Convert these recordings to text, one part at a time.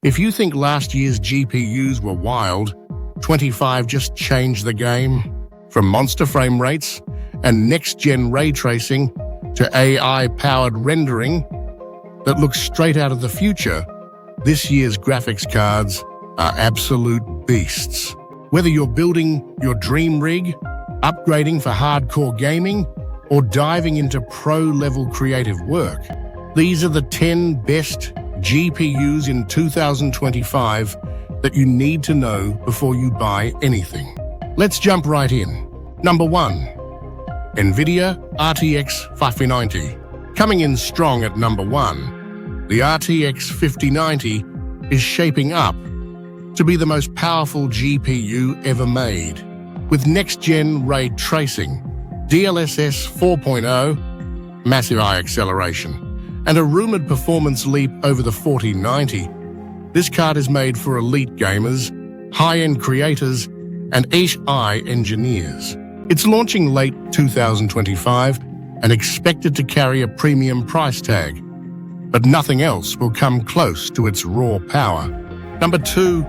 If you think last year's GPUs were wild, 25 just changed the game. From monster frame rates and next-gen ray tracing to AI-powered rendering that looks straight out of the future, this year's graphics cards are absolute beasts. Whether you're building your dream rig, upgrading for hardcore gaming, or diving into pro-level creative work, these are the 10 best GPUs in 2025 that you need to know before you buy anything. Let's jump right in. Number 1. Nvidia RTX5090. Coming in strong at number 1, the RTX5090 is shaping up to be the most powerful GPU ever made. With next-gen ray tracing, DLSS 4.0, massive eye acceleration, and a rumored performance leap over the 4090, this card is made for elite gamers, high-end creators, and AI engineers. It's launching late 2025 and expected to carry a premium price tag, but nothing else will come close to its raw power. Number 2.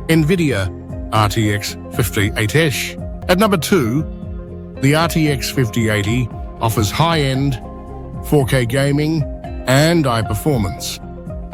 Nvidia RTX5080. At number 2, the RTX5080 offers high-end 4K gaming and high performance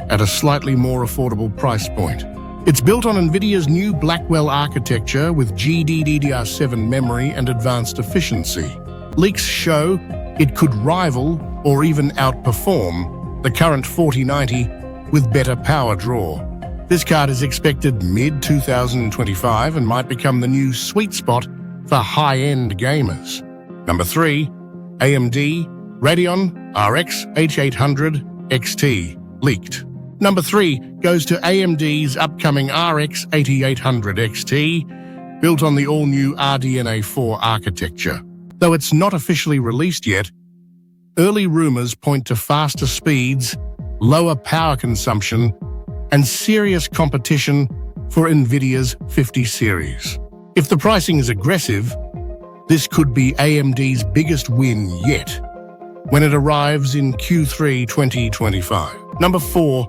at a slightly more affordable price point. It's built on Nvidia's new Blackwell architecture with GDDR7 memory and advanced efficiency. Leaks show it could rival or even outperform the current 4090 with better power draw. This card is expected mid-2025 and might become the new sweet spot for high-end gamers. Number 3. AMD Radeon RX8800 XT leaked. Number 3 goes to AMD's upcoming RX8800 XT, built on the all-new RDNA 4 architecture. Though it's not officially released yet, early rumors point to faster speeds, lower power consumption, and serious competition for Nvidia's 50 series. If the pricing is aggressive, this could be AMD's biggest win yet when it arrives in Q3 2025. Number 4.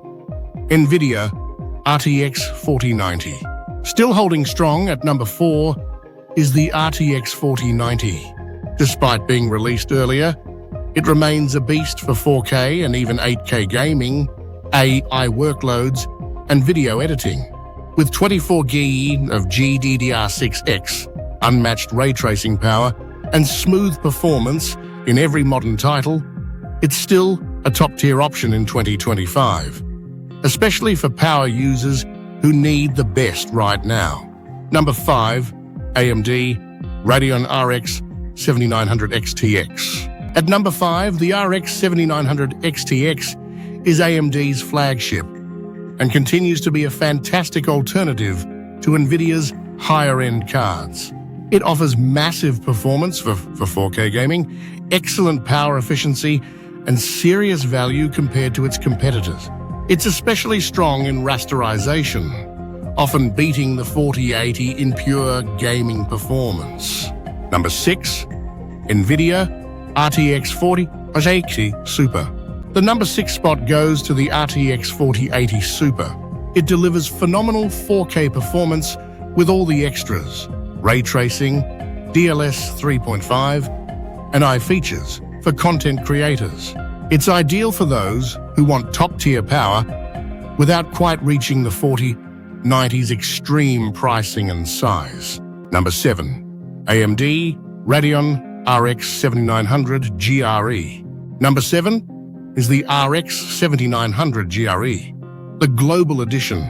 Nvidia RTX4090. Still holding strong at number 4 is the RTX4090. Despite being released earlier, it remains a beast for 4K and even 8K gaming, AI workloads, and video editing. With 24 GB of GDDR6X, unmatched ray tracing power, and smooth performance in every modern title, it's still a top-tier option in 2025, especially for power users who need the best right now. Number 5. AMD Radeon RX7900 XTX. At number 5, the RX7900 XTX is AMD's flagship and continues to be a fantastic alternative to Nvidia's higher-end cards. It offers massive performance for 4K gaming, excellent power efficiency, and serious value compared to its competitors. It's especially strong in rasterization, often beating the 4080 in pure gaming performance. Number 6. Nvidia RTX4080 Super. The number 6 spot goes to the RTX4080 Super. It delivers phenomenal 4K performance with all the extras: ray tracing, DLSS 3.5, and AI features for content creators. It's ideal for those who want top-tier power without quite reaching the 4090's extreme pricing and size. Number 7. AMD Radeon RX7900 GRE. Number 7 is the RX7900 GRE, the global edition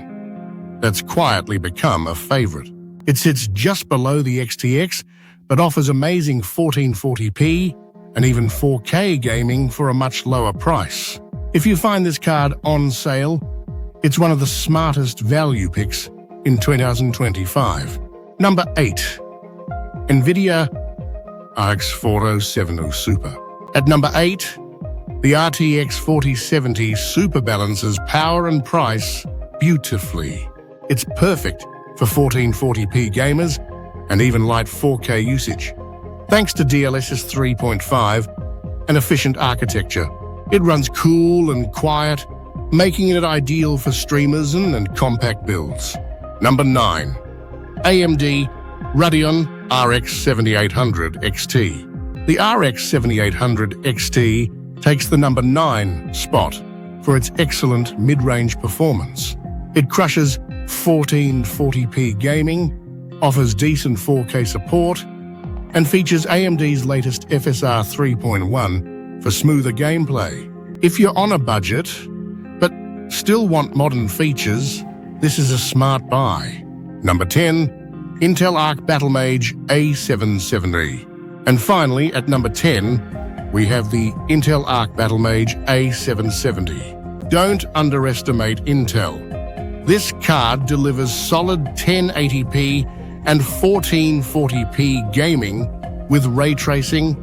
that's quietly become a favorite. It sits just below the XTX, but offers amazing 1440p and even 4K gaming for a much lower price. If you find this card on sale, it's one of the smartest value picks in 2025. Number 8. Nvidia RX4070 Super. At number 8, the RTX 4070 Super balances power and price beautifully. It's perfect for 1440p gamers and even light 4K usage. Thanks to DLSS 3.5 and efficient architecture, it runs cool and quiet making it ideal for streamers and compact builds. Number 9. AMD Radeon RX7800 XT. The RX7800 XT takes the number 9 spot for its excellent mid-range performance. It crushes 1440p gaming, offers decent 4K support, and features AMD's latest FSR 3.1 for smoother gameplay. If you're on a budget, but still want modern features, this is a smart buy. Number 10, Intel Arc Mage A770. And finally, at number 10, we have the Intel Arc Mage A770. Don't underestimate Intel. This card delivers solid 1080p and 1440p gaming with ray tracing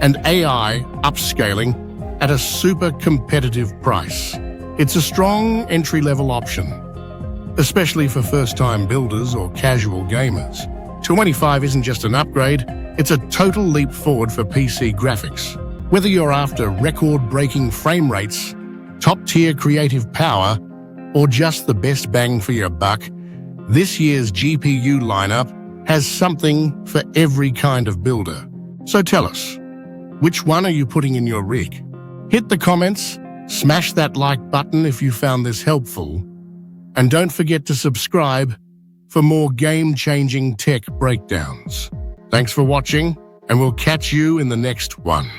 and AI upscaling at a super competitive price. It's a strong entry-level option, especially for first-time builders or casual gamers. 25 isn't just an upgrade, it's a total leap forward for PC graphics. Whether you're after record-breaking frame rates, top-tier creative power, or just the best bang for your buck, this year's GPU lineup has something for every kind of builder. So tell us, which one are you putting in your rig? Hit the comments, smash that like button if you found this helpful, and don't forget to subscribe for more game-changing tech breakdowns. Thanks for watching, and we'll catch you in the next one.